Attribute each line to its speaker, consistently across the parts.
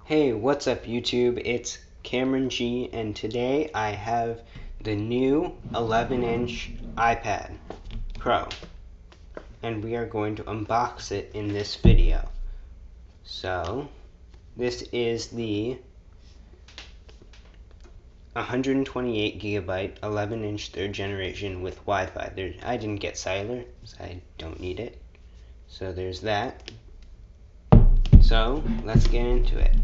Speaker 1: Hey, what's up YouTube? It's Cameron G, and today I have the new 11-inch iPad Pro, and we are going to unbox it in this video. So, this is the 128 gigabyte 11-inch 3rd generation with Wi-Fi. I didn't get cellular, so I don't need it. So there's that. So, let's get into it.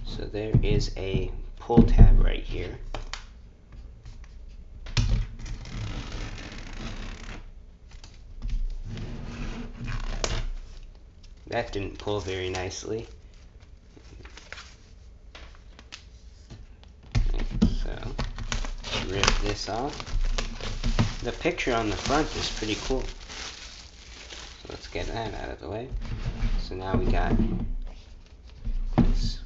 Speaker 1: So there is a pull tab right here. That didn't pull very nicely. So, rip this off. The picture on the front is pretty cool. So let's get that out of the way. So now we got this.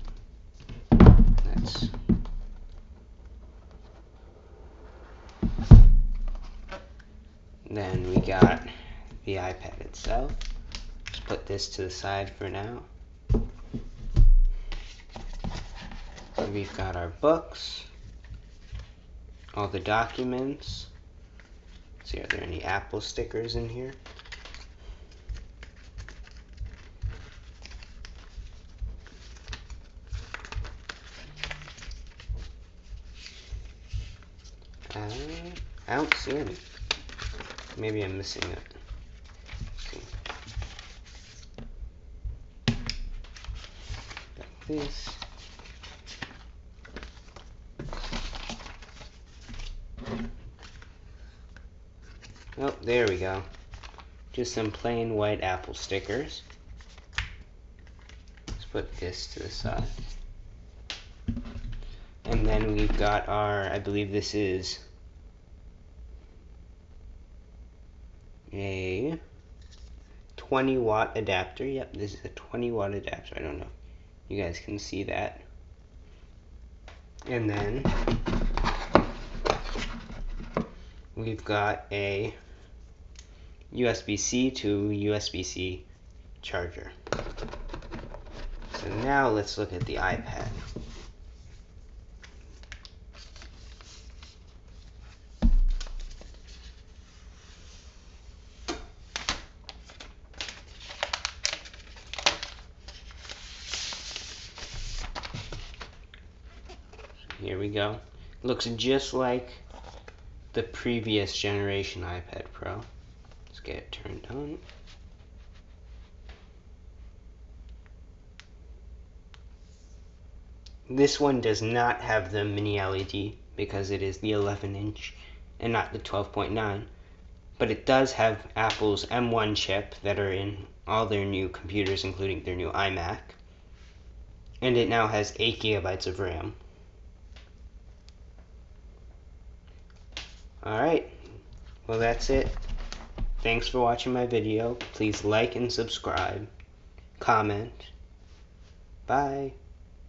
Speaker 1: Then we got the iPad itself. Let's put this to the side for now. We've got our books, all the documents. Let's see, are there any Apple stickers in here? I don't see any. Maybe I'm missing it. Like this. Oh, there we go. Just some plain white Apple stickers. Let's put this to the side. And then we've got our, I believe this is a 20-watt adapter. Yep, this is a 20-watt adapter. I don't know if you guys can see that. And then we've got a USB-C to USB-C charger. So now let's look at the iPad. Here we go. Looks just like the previous generation iPad Pro. Let's get it turned on. This one does not have the mini LED because it is the 11-inch and not the 12.9. But it does have Apple's M1 chip that are in all their new computers, including their new iMac. And it now has 8 gigabytes of RAM. Alright, well that's it. Thanks for watching my video. Please like and subscribe. Comment. Bye.